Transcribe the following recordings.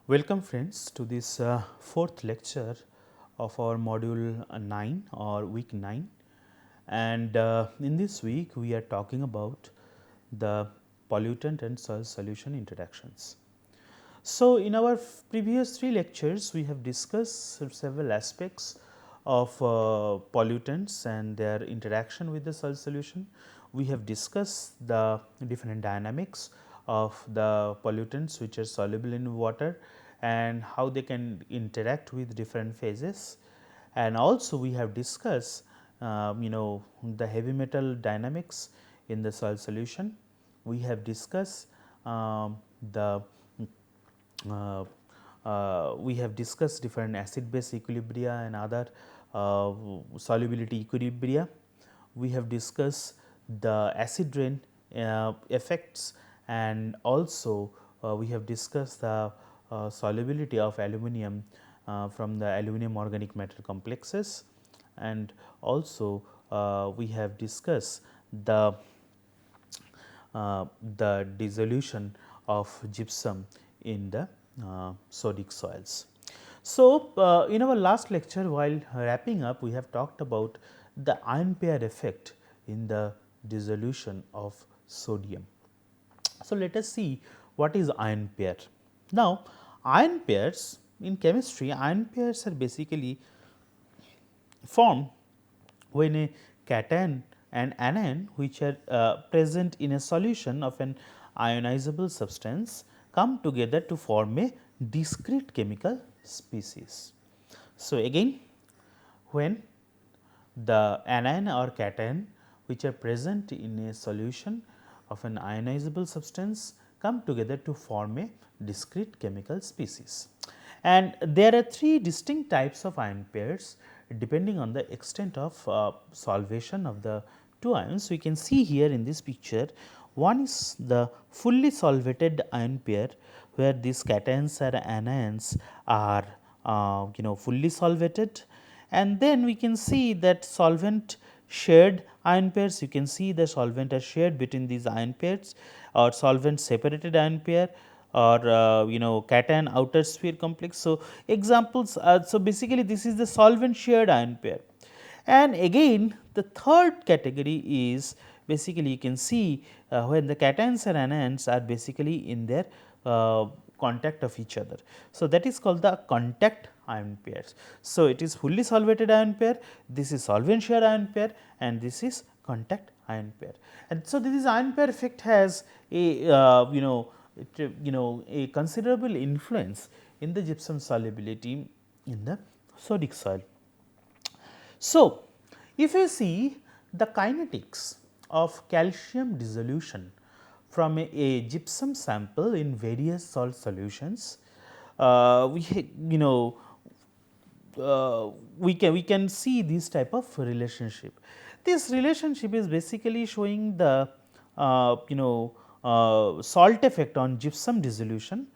Welcome friends to this fourth lecture of our module 9 or week 9, and in this week we are talking about the pollutant and soil solution interactions. So, in our previous three lectures we have discussed several aspects of pollutants and their interaction with the soil solution. We have discussed the different dynamics of the pollutants which are soluble in water and how they can interact with different phases, and also we have discussed the heavy metal dynamics in the soil solution. We have discussed the uh, we have discussed different acid base equilibria and other solubility equilibria. We have discussed the acid rain effects, and also we have discussed the solubility of aluminum from the aluminum organic matter complexes, and also we have discussed the the dissolution of gypsum in the sodic soils. So, in our last lecture, while wrapping up, we have talked about the ion pair effect in the dissolution of sodium. So, let us see what is ion pair. Now, ion pairs in chemistry, ion pairs are basically formed when a cation and anion which are present in a solution of an ionizable substance come together to form a discrete chemical species. So, again when the anion or cation which are present in a solution of an ionizable substance come together to form a discrete chemical species. And there are three distinct types of ion pairs depending on the extent of solvation of the two ions. We can see here in this picture, one is the fully solvated ion pair where these cations or anions are fully solvated, and then we can see that solvent shared ion pairs. You can see the solvent are shared between these ion pairs, or solvent separated ion pair, or cation outer sphere complex. So, examples so basically this is the solvent shared ion pair. And again the third category is basically you can see when the cations and anions are basically in their contact of each other. So, that is called the contact ion pairs. So, it is fully solvated ion pair, this is solvent shared ion pair, and this is contact ion pair. And so, this ion pair effect has a a considerable influence in the gypsum solubility in the sodic soil. So, if you see the kinetics of calcium dissolution from a gypsum sample in various salt solutions, we we can see this type of relationship. This relationship is basically showing the salt effect on gypsum dissolution.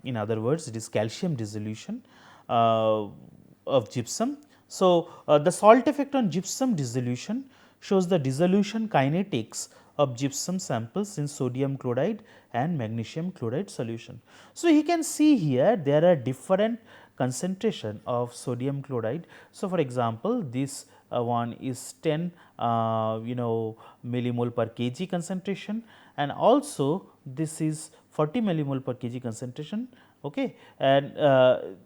In other words, it is calcium dissolution of gypsum. So, the salt effect on gypsum dissolution shows the dissolution kinetics of gypsum samples in sodium chloride and magnesium chloride solution. So, you can see here there are different concentration of sodium chloride. So, for example, this one is 10 millimole per kg concentration, and also this is 40 millimole per kg concentration, okay, and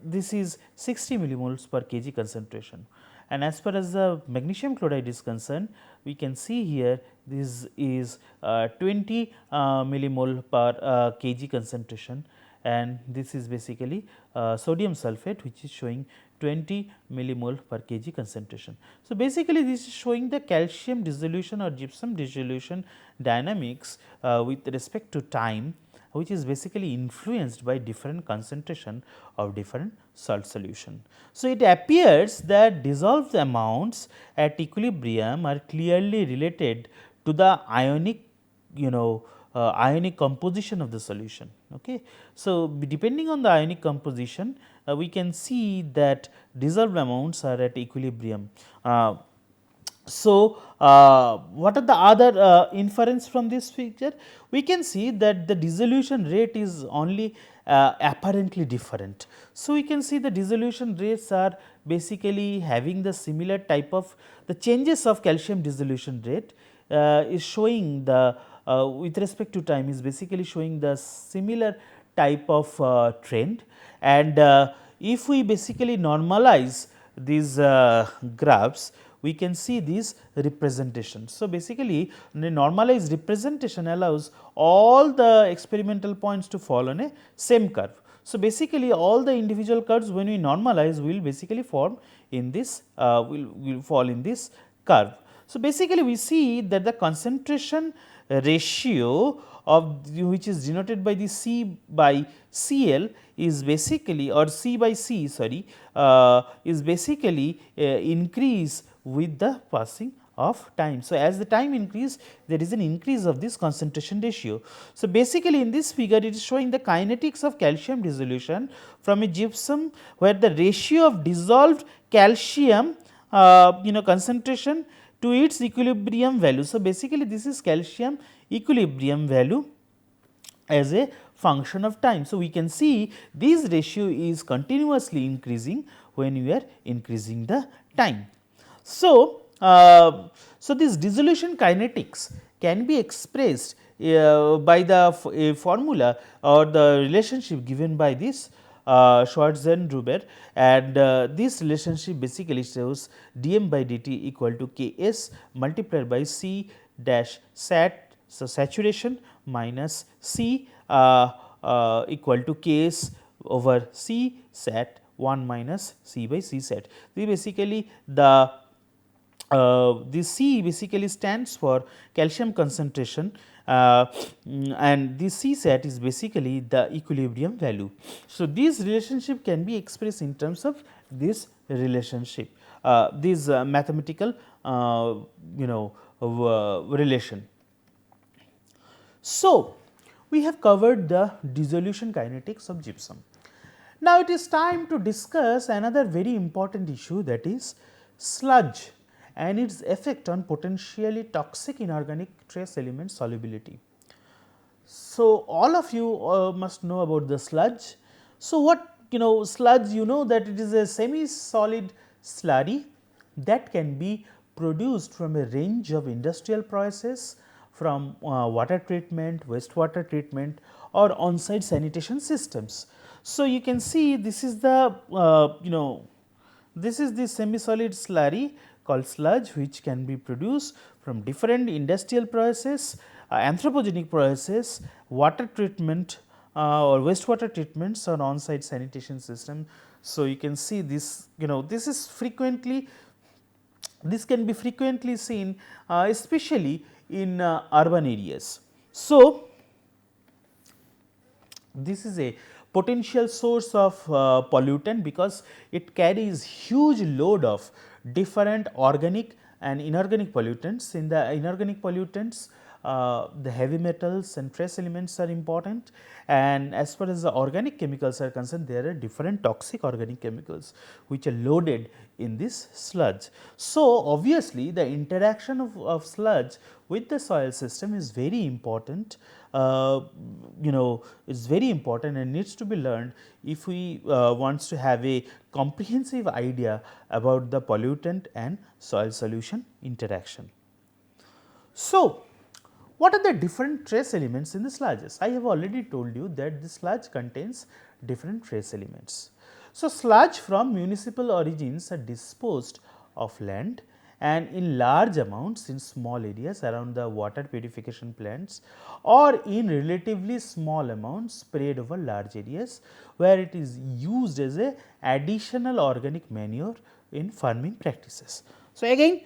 this is 60 millimoles per kg concentration. And as far as the magnesium chloride is concerned, we can see here this is 20 millimole per kg concentration, and this is basically sodium sulphate which is showing 20 millimole per kg concentration. So, basically this is showing the calcium dissolution or gypsum dissolution dynamics with respect to time, which is basically influenced by different concentration of different salt solution. So, it appears that dissolved amounts at equilibrium are clearly related to the ionic ionic composition of the solution. Okay. So, depending on the ionic composition, we can see that dissolved amounts are at equilibrium. So, what are the other inference from this figure? We can see that the dissolution rate is only apparently different. So, we can see the dissolution rates are basically having the similar type of the changes of calcium dissolution rate is showing the with respect to time is basically showing the similar type of trend, and if we basically normalize these graphs, we can see these representations. So, basically the normalized representation allows all the experimental points to fall on a same curve. So, basically all the individual curves when we normalize will basically form in this will fall in this curve. So, basically we see that the concentration ratio of which is denoted by the C by Cl is basically, or C by C sorry, is basically increase with the passing of time. So, as the time increase, there is an increase of this concentration ratio. So, basically in this figure it is showing the kinetics of calcium dissolution from a gypsum, where the ratio of dissolved calcium concentration to its equilibrium value. So, basically this is calcium equilibrium value as a function of time. So, we can see this ratio is continuously increasing when we are increasing the time. So, so this dissolution kinetics can be expressed by the formula or the relationship given by this Schwarzenegger, and this relationship basically shows dm by dt equal to Ks multiplied by C dash sat, so saturation, minus C equal to Ks over C sat 1 minus C by C sat. This basically the this C basically stands for calcium concentration, and this C sat is basically the equilibrium value. So, this relationship can be expressed in terms of this relationship, this mathematical relation. So, we have covered the dissolution kinetics of gypsum. Now, it is time to discuss another very important issue, that is sludge and its effect on potentially toxic inorganic trace element solubility. So, all of you must know about the sludge. So, what sludge, that it is a semi solid slurry that can be produced from a range of industrial processes, from water treatment, wastewater treatment, or on-site sanitation systems. So, you can see this is the this is the semi-solid slurry called sludge, which can be produced from different industrial processes, anthropogenic processes, water treatment or wastewater treatments, or on-site sanitation system. So, you can see this, this is frequently, this can be frequently seen especially in urban areas. So, this is a potential source of pollutant, because it carries huge load of different organic and inorganic pollutants. In the inorganic pollutants, the heavy metals and trace elements are important, and as far as the organic chemicals are concerned, there are different toxic organic chemicals which are loaded in this sludge. So, obviously, the interaction of sludge with the soil system is very important, is very important and needs to be learned if we wants to have a comprehensive idea about the pollutant and soil solution interaction. So, what are the different trace elements in the sludges? I have already told you that the sludge contains different trace elements. So, sludge from municipal origins are disposed of land and in large amounts in small areas around the water purification plants, or in relatively small amounts spread over large areas, where it is used as a additional organic manure in farming practices. So, again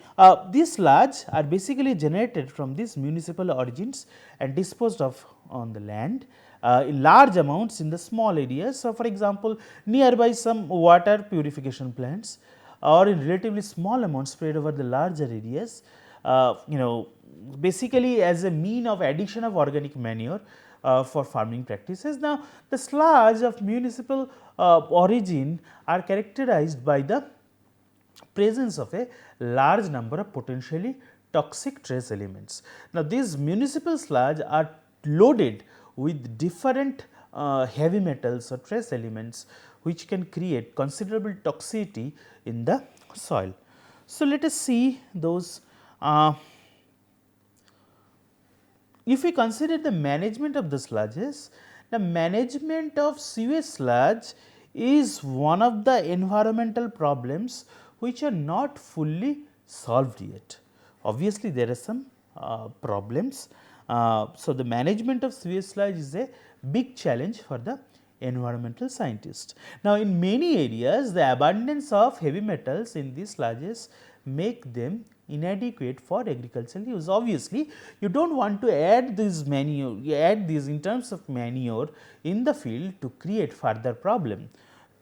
these sludge are basically generated from these municipal origins and disposed of on the land in large amounts in the small areas. So, for example, nearby some water purification plants, or in relatively small amounts spread over the larger areas, basically as a mean of addition of organic manure for farming practices. Now, the sludge of municipal origin are characterized by the presence of a large number of potentially toxic trace elements. Now, these municipal sludge are loaded with different heavy metals or trace elements which can create considerable toxicity in the soil. So, let us see those. If we consider the management of the sludges, the management of sewage sludge is one of the environmental problems which are not fully solved yet. Obviously, there are some problems. So, the management of sewage sludge is a big challenge for the environmental scientists. Now, in many areas, the abundance of heavy metals in these sludges make them inadequate for agricultural use. Obviously, you do not want to add this manure, you add these in terms of manure in the field to create further problem,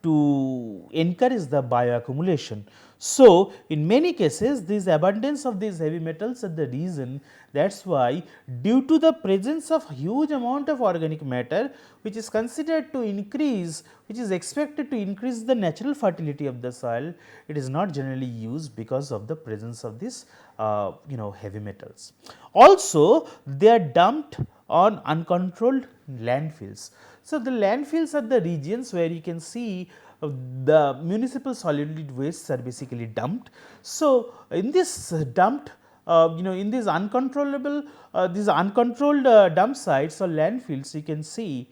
to encourage the bioaccumulation. So, in many cases this abundance of these heavy metals are the reason, that is why due to the presence of huge amount of organic matter which is considered to increase, which is expected to increase the natural fertility of the soil, it is not generally used because of the presence of this heavy metals. Also, they are dumped on uncontrolled landfills. So, the landfills are the regions where you can see the municipal solid wastes are basically dumped. So, in this dumped in these uncontrollable these uncontrolled dump sites or landfills, you can see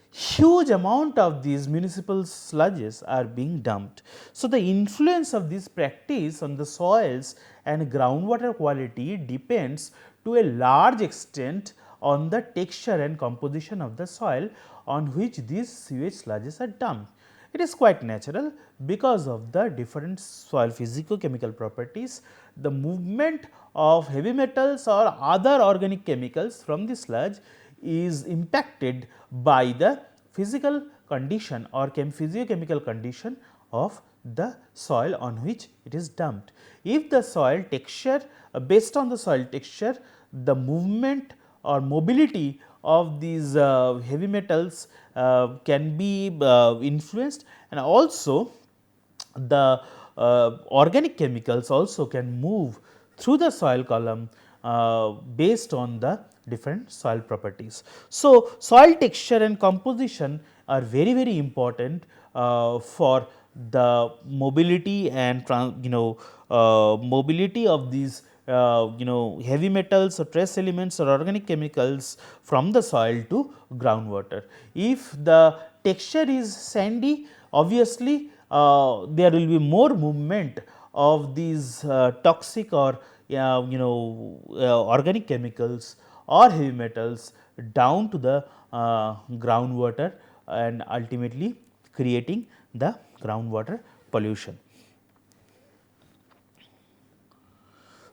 huge amount of these municipal sludges are being dumped. So, the influence of this practice on the soils and groundwater quality depends to a large extent on the texture and composition of the soil on which these sewage sludges are dumped. It is quite natural because of the different soil physico-chemical properties. The movement of heavy metals or other organic chemicals from the sludge is impacted by the physical condition or physiochemical condition of the soil on which it is dumped. If the soil texture, based on the soil texture, the movement or mobility of these heavy metals can be influenced, and also the organic chemicals also can move through the soil column based on the different soil properties. So, soil texture and composition are very very important for the mobility and mobility of these heavy metals or trace elements or organic chemicals from the soil to groundwater. If the texture is sandy, obviously there will be more movement of these toxic or organic chemicals or heavy metals down to the groundwater and ultimately creating the groundwater pollution.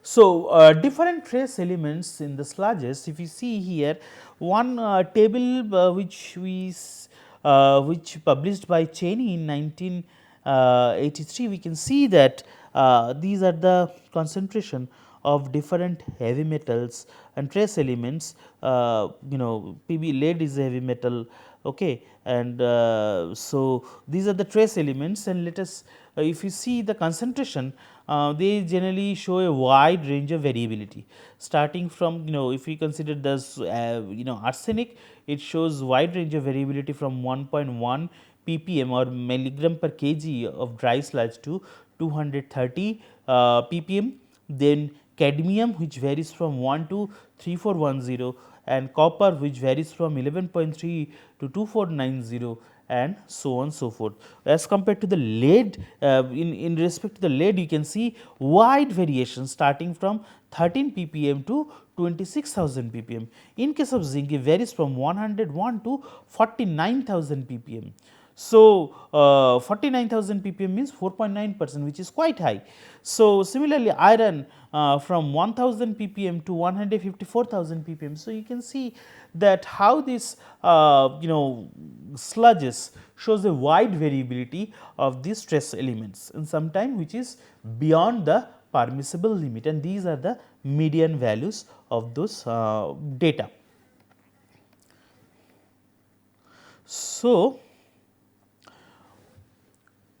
So, different trace elements in the sludges, if you see here one table which which published by Cheney in 1983, we can see that these are the concentration of different heavy metals and trace elements. PB lead is a heavy metal, okay, and so these are the trace elements, and let us if you see the concentration, they generally show a wide range of variability, starting from if we consider this arsenic, it shows wide range of variability from 1.1 ppm or milligram per kg of dry sludge to 230 ppm. Then cadmium, which varies from 1 to 3410, and copper, which varies from 11.3 to 2490, and so on so forth. As compared to the lead, in respect to the lead, you can see wide variation starting from 13 ppm to 26,000 ppm. In case of zinc, it varies from 101 to 49,000 ppm. So, 49,000 ppm means 4.9%, which is quite high. So, similarly iron from 1000 ppm to 154,000 ppm. So, you can see that how this sludges shows a wide variability of these trace elements, and sometimes which is beyond the permissible limit, and these are the median values of those data. So,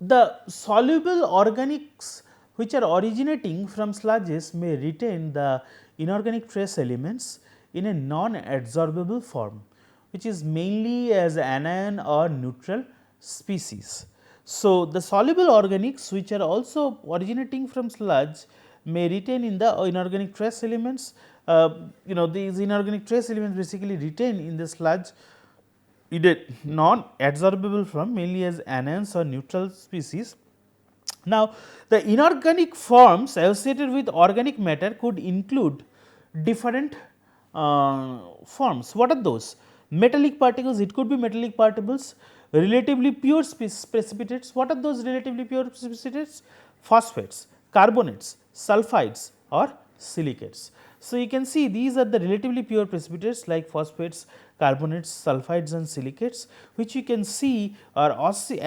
the soluble organics which are originating from sludges may retain the inorganic trace elements in a non-adsorbable form, which is mainly as anion or neutral species. So, the soluble organics which are also originating from sludge may retain in the inorganic trace elements. These inorganic trace elements basically retain in the sludge in a non-adsorbable form, mainly as anions or neutral species. Now, the inorganic forms associated with organic matter could include different forms. What are those? Metallic particles, it could be metallic particles, relatively pure precipitates. What are those relatively pure precipitates? Phosphates, carbonates, sulfides or silicates. So, you can see these are the relatively pure precipitates like phosphates, carbonates, sulfides and silicates, which you can see are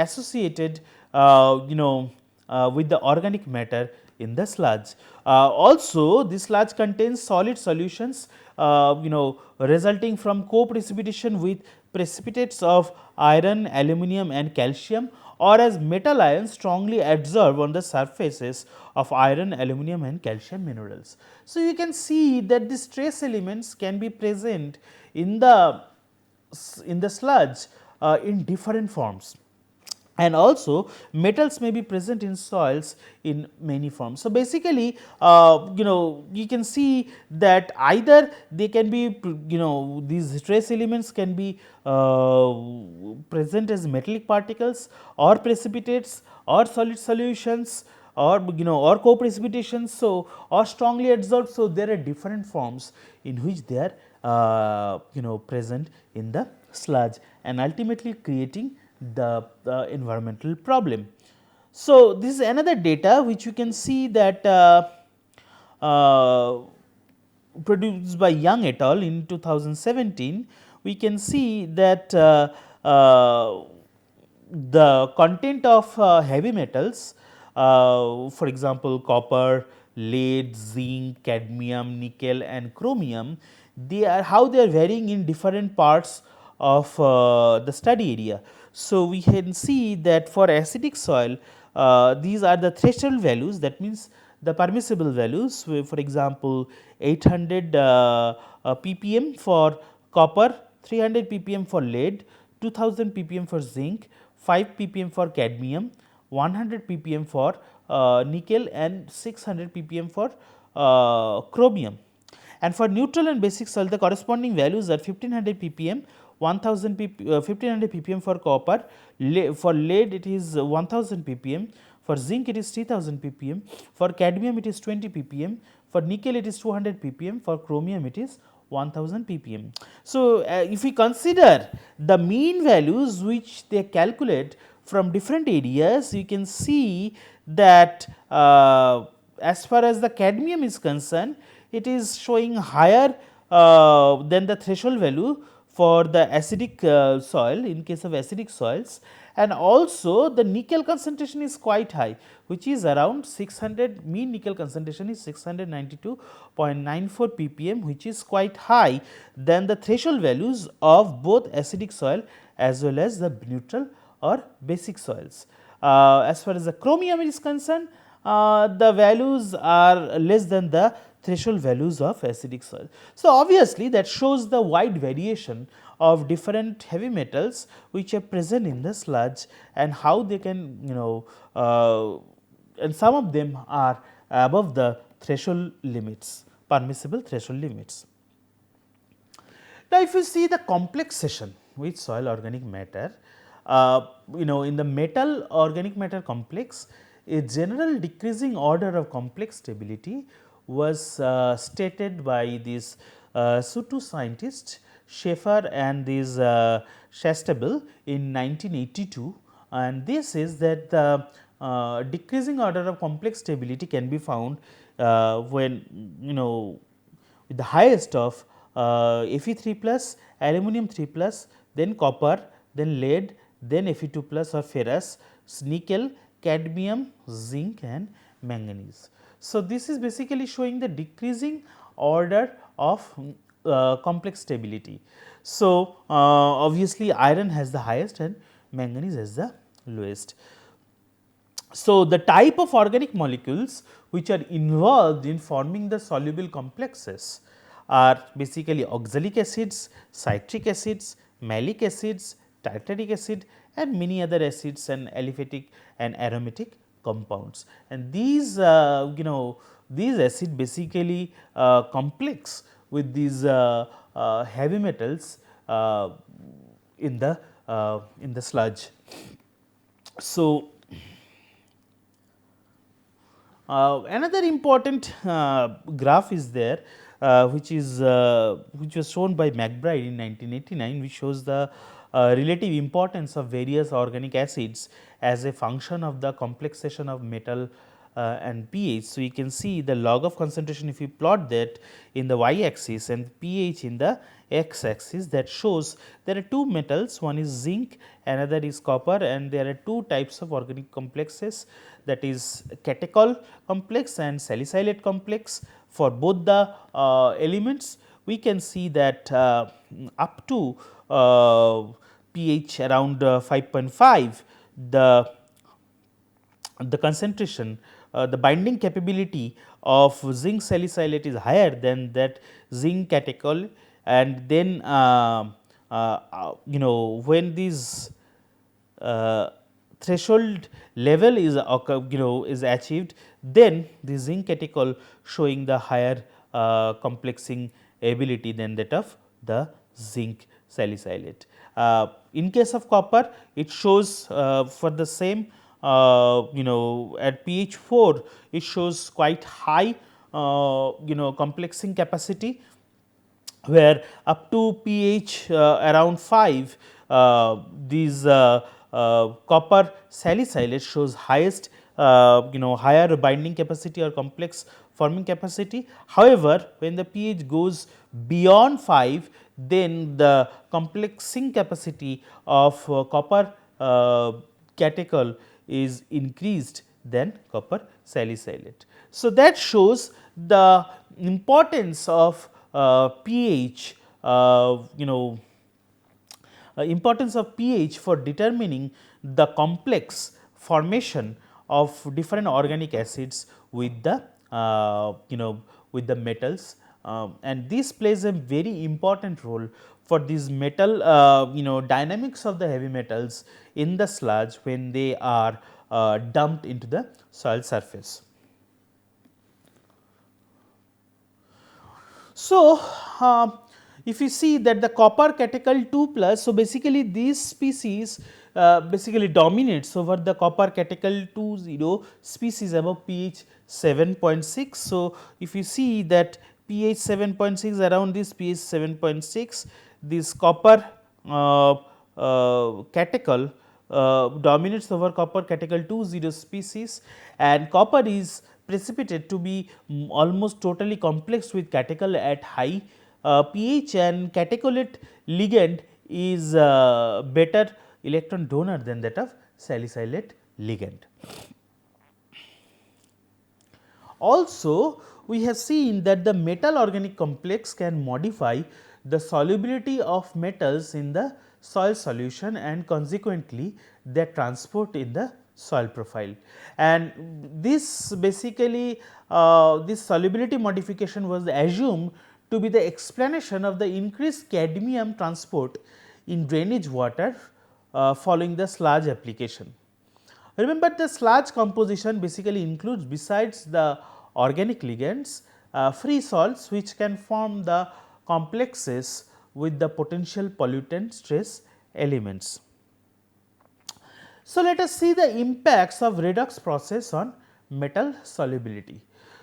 associated with the organic matter in the sludge. Also, this sludge contains solid solutions resulting from co-precipitation with precipitates of iron, aluminum and calcium, or as metal ions strongly adsorb on the surfaces of iron, aluminum and calcium minerals. So, you can see that these trace elements can be present in the sludge in different forms, and also metals may be present in soils in many forms. So, basically you can see that either they can be these trace elements can be present as metallic particles or precipitates or solid solutions or or co-precipitation, so or strongly adsorbed. So, there are different forms in which they are present in the sludge and ultimately creating the environmental problem. So, this is another data which you can see that produced by Young et al. In 2017, we can see that the content of heavy metals, for example, copper, lead, zinc, cadmium, nickel and chromium, they are how they are varying in different parts of the study area. So, we can see that for acidic soil, these are the threshold values, that means the permissible values. For example, 800 ppm for copper, 300 ppm for lead, 2000 ppm for zinc, 5 ppm for cadmium, 100 ppm for nickel and 600 ppm for chromium. And for neutral and basic soil, the corresponding values are 1500 ppm, 1500 ppm for copper, for lead it is 1000 ppm, for zinc it is 3000 ppm, for cadmium it is 20 ppm, for nickel it is 200 ppm, for chromium it is 1000 ppm. So, if we consider the mean values which they calculate from different areas, you can see that as far as the cadmium is concerned, it is showing higher than the threshold value for the acidic soil in case of acidic soils, and also the nickel concentration is quite high, which is around 600, mean nickel concentration is 692.94 ppm, which is quite high than the threshold values of both acidic soil as well as the neutral or basic soils. As far as the chromium is concerned, the values are less than the threshold values of acidic soil. So, obviously, that shows the wide variation of different heavy metals which are present in the sludge and how they can and some of them are above the threshold limits, permissible threshold limits. Now, if you see the complexation with soil organic matter, in the metal organic matter complex, a general decreasing order of complex stability was stated by these two scientists, Schaefer and this Chastabel in 1982, and this says that the decreasing order of complex stability can be found when with the highest of Fe3 plus, aluminum 3 plus, then copper, then lead, then Fe2 plus or ferrous, nickel, cadmium, zinc and manganese. So, this is basically showing the decreasing order of complex stability. So, obviously, iron has the highest and manganese has the lowest. So, the type of organic molecules which are involved in forming the soluble complexes are basically oxalic acids, citric acids, malic acids, tartaric acid and many other acids and aliphatic and aromatic compounds. And these these acid basically complex with these heavy metals in the sludge. So, another important graph is there, which was shown by McBride in 1989, which shows the relative importance of various organic acids as a function of the complexation of metal and pH. So, you can see the log of concentration if you plot that in the y axis and pH in the x axis, that shows there are two metals, one is zinc, another is copper, and there are two types of organic complexes, that is catechol complex and salicylate complex. For both the elements, we can see that up to pH around 5.5, the concentration, the binding capability of zinc salicylate is higher than that zinc catechol, and then when these threshold level is is achieved, then the zinc catechol showing the higher complexing ability than that of the zinc salicylate. In case of copper, it shows for the same at pH 4, it shows quite high complexing capacity, where up to pH around 5, these copper salicylate shows highest higher binding capacity or complex forming capacity. However, when the pH goes beyond 5, then the complexing capacity of copper catechol is increased than copper salicylate. So, that shows the importance of pH, importance of pH for determining the complex formation of different organic acids with the with the metals, and this plays a very important role for these metal dynamics of the heavy metals in the sludge when they are dumped into the soil surface. So, if you see that the copper catechol 2 plus, so basically this species basically dominates over the copper catechol 20 species above pH 7.6. So, if you see that pH 7.6, around this pH 7.6, this copper catechol dominates over copper catechol 20 species, and copper is precipitate to be almost totally complex with catechol at high pH, and catecholate ligand is better electron donor than that of salicylate ligand. Also, we have seen that the metal organic complex can modify the solubility of metals in the soil solution and consequently their transport in the soil profile. And this basically this solubility modification was assumed to be the explanation of the increased cadmium transport in drainage water following the sludge application. Remember, the sludge composition basically includes, besides the organic ligands, free salts which can form the complexes with the potential pollutant trace elements. So, let us see the impacts of redox process on metal solubility.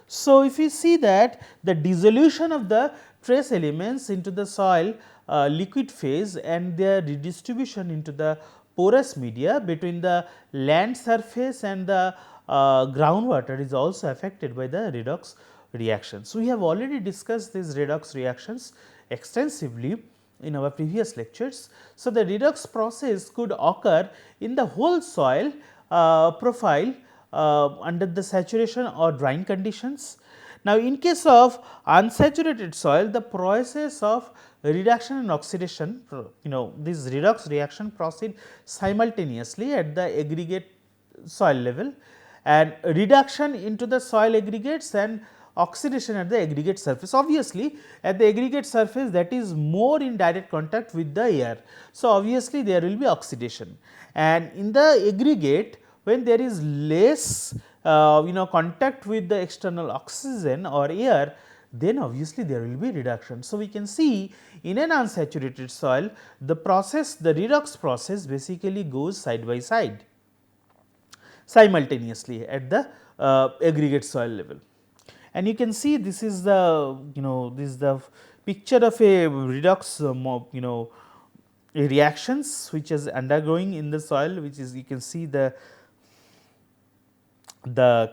So, if you see that the dissolution of the trace elements into the soil liquid phase and their redistribution into the porous media between the land surface and the groundwater is also affected by the redox reactions. We have already discussed these redox reactions extensively in our previous lectures. So, the redox process could occur in the whole soil profile under the saturation or drying conditions. Now, in case of unsaturated soil, the process of reduction and oxidation, this redox reaction proceed simultaneously at the aggregate soil level, and reduction into the soil aggregates and oxidation at the aggregate surface. Obviously, at the aggregate surface that is more in direct contact with the air. So, obviously, there will be oxidation, and in the aggregate when there is less contact with the external oxygen or air, then obviously there will be reduction. So, we can see in an unsaturated soil the process, the redox process basically goes side by side simultaneously at the aggregate soil level. And you can see this is the this is the picture of a redox reactions which is undergoing in the soil, which is you can see the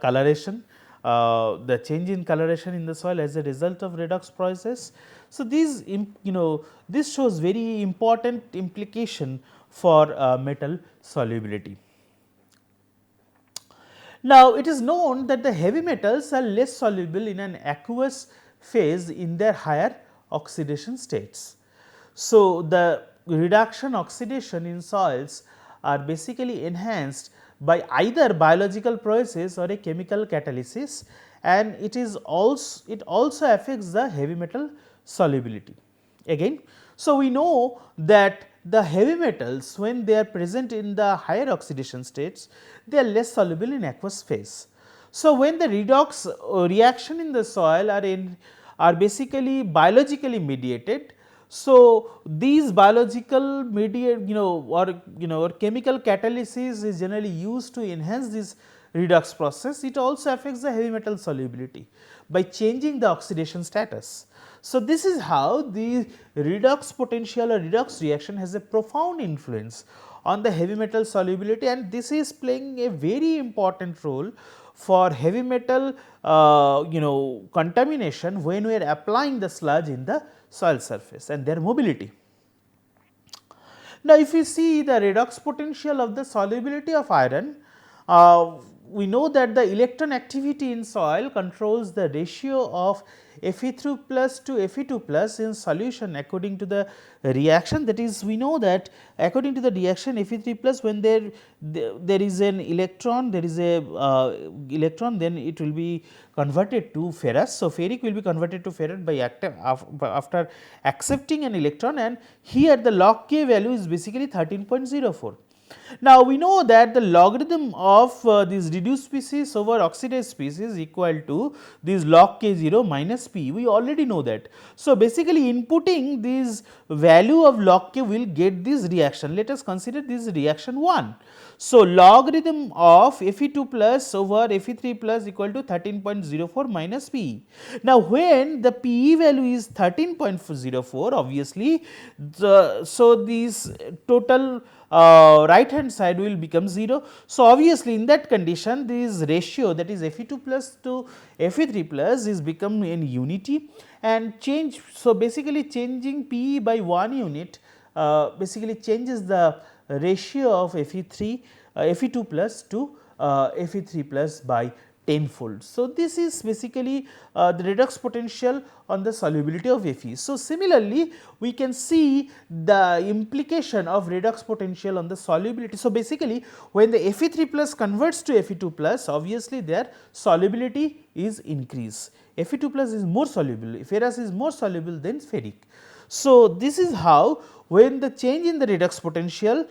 coloration, the change in coloration in the soil as a result of redox process. So, these this shows very important implication for metal solubility. Now, it is known that the heavy metals are less soluble in an aqueous phase in their higher oxidation states. So, the reduction oxidation in soils are basically enhanced by either biological process or a chemical catalysis, and it also affects the heavy metal solubility again. So, we know that the heavy metals, when they are present in the higher oxidation states, they are less soluble in aqueous phase. So, when the redox reaction in the soil are basically biologically mediated. So, these biological mediate or chemical catalysis is generally used to enhance this redox process. It also affects the heavy metal solubility by changing the oxidation status. So, this is how the redox potential or redox reaction has a profound influence on the heavy metal solubility, and this is playing a very important role for heavy metal contamination when we are applying the sludge in the soil surface and their mobility. Now, if you see the redox potential of the solubility of iron, we know that the electron activity in soil controls the ratio of Fe3 plus to Fe2 plus in solution according to the reaction. That is, we know that according to the reaction Fe3 plus, when there is an electron, there is a electron, then it will be converted to ferrous. So, ferric will be converted to ferrous by after accepting an electron, and here the log K value is basically 13.04. Now, we know that the logarithm of this reduced species over oxidized species equal to this log K 0 minus P. We already know that. So, basically inputting this value of log K will get this reaction. Let us consider this reaction 1. So, logarithm of Fe2 plus over Fe3 plus equal to 13.04 minus Pe. Now, when the Pe value is 13.04, obviously, so this total right hand side will become 0. So, obviously, in that condition this ratio, that is Fe2 plus to Fe3 plus is become in unity and change. So, basically changing Pe by 1 unit basically changes the ratio of Fe2 plus to Fe3 plus by tenfold. So, this is basically the redox potential on the solubility of Fe. So, similarly, we can see the implication of redox potential on the solubility. So, basically when the Fe3 plus converts to Fe2 plus, obviously their solubility is increased. Fe2 plus is more soluble, ferrous is more soluble than ferric. So, this is how when the change in the redox potential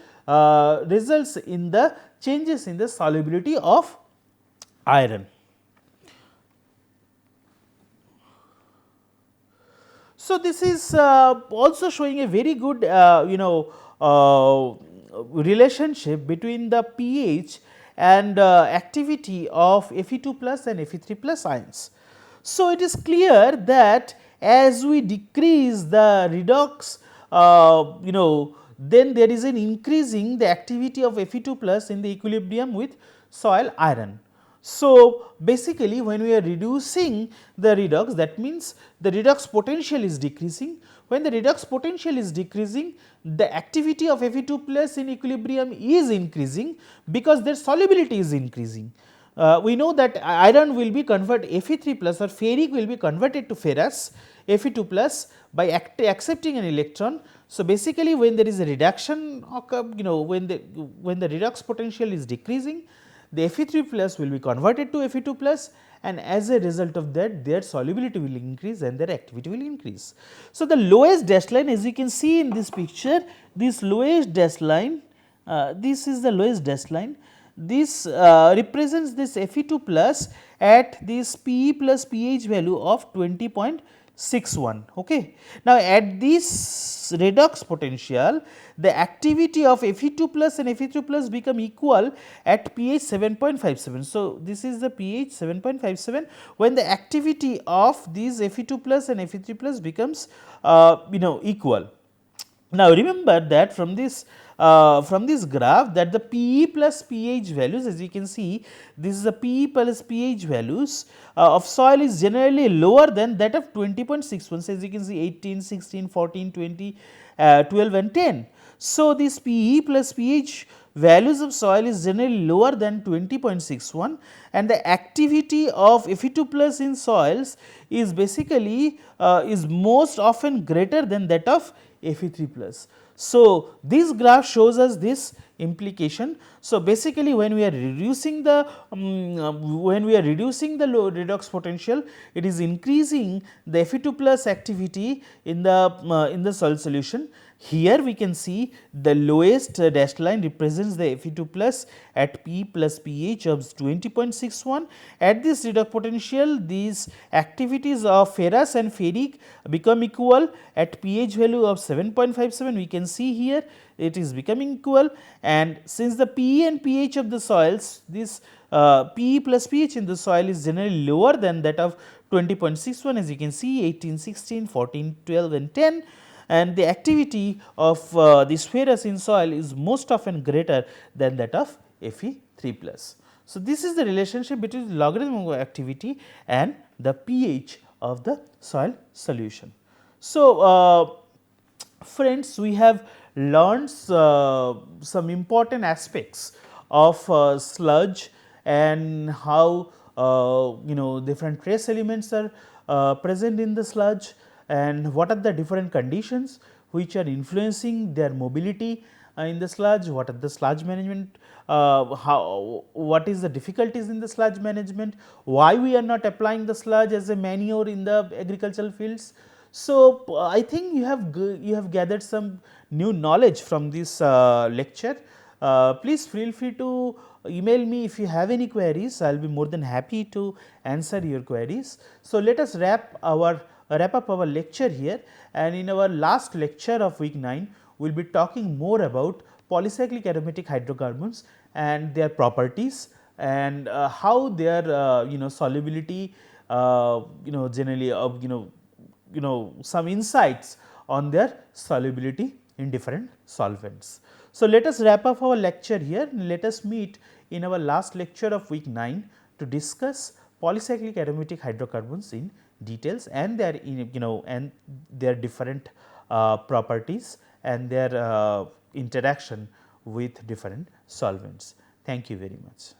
results in the changes in the solubility of iron. So, this is also showing a very good relationship between the pH and activity of Fe2 plus and Fe3 plus ions. So, it is clear that as we decrease the redox then there is an increasing the activity of Fe2 plus in the equilibrium with soil iron. So, basically when we are reducing the redox, that means the redox potential is decreasing. When the redox potential is decreasing, the activity of Fe2 plus in equilibrium is increasing because their solubility is increasing. We know that iron will be converted, Fe3 plus or ferric will be converted to ferrous Fe2 plus by accepting an electron. So, basically when there is a reduction when the redox potential is decreasing, the Fe3 plus will be converted to Fe2 plus, and as a result of that their solubility will increase and their activity will increase. So, the lowest dashed line, as you can see in this picture, this lowest dashed line, this is the lowest dashed line, this represents this Fe2 plus at this Pe plus pH value of 20.61. Okay. Now, at this redox potential, the activity of Fe2 plus and Fe3 plus become equal at pH 7.57. So, this is the pH 7.57 when the activity of these Fe2 plus and Fe3 plus becomes equal. Now, remember that from this graph that the Pe plus pH values, as you can see, this is the Pe plus pH values of soil is generally lower than that of 20.61. So, as you can see 18, 16, 14, 20, 12 and 10. So, this Pe plus pH values of soil is generally lower than 20.61, and the activity of Fe2 plus in soils is basically is most often greater than that of Fe3 plus. So, this graph shows us this implication. So, basically when we are reducing the low redox potential, it is increasing the Fe2 plus activity in the soil solution. Here we can see the lowest dashed line represents the Fe2 plus at P plus pH of 20.61. At this redox potential, these activities of ferrous and ferric become equal at pH value of 7.57. We can see here it is becoming equal, and since the Pe and pH of the soils, this Pe plus pH in the soil is generally lower than that of 20.61, as you can see 18, 16, 14, 12 and 10. And the activity of this ferrous in soil is most often greater than that of Fe3 plus. So, this is the relationship between the logarithmic activity and the pH of the soil solution. So, friends, we have learned some important aspects of sludge and how different trace elements are present in the sludge, and what are the different conditions which are influencing their mobility in the sludge, what are the sludge management, what is the difficulties in the sludge management, why we are not applying the sludge as a manure in the agricultural fields. So, I think you have gathered some new knowledge from this lecture. Please feel free to email me if you have any queries. I will be more than happy to answer your queries. So, let us wrap up our lecture here, and in our last lecture of week 9 we will be talking more about polycyclic aromatic hydrocarbons and their properties, and how their solubility generally some insights on their solubility in different solvents. So, let us wrap up our lecture here, and let us meet in our last lecture of week 9 to discuss polycyclic aromatic hydrocarbons in details and their and their different properties and their interaction with different solvents. Thank you very much.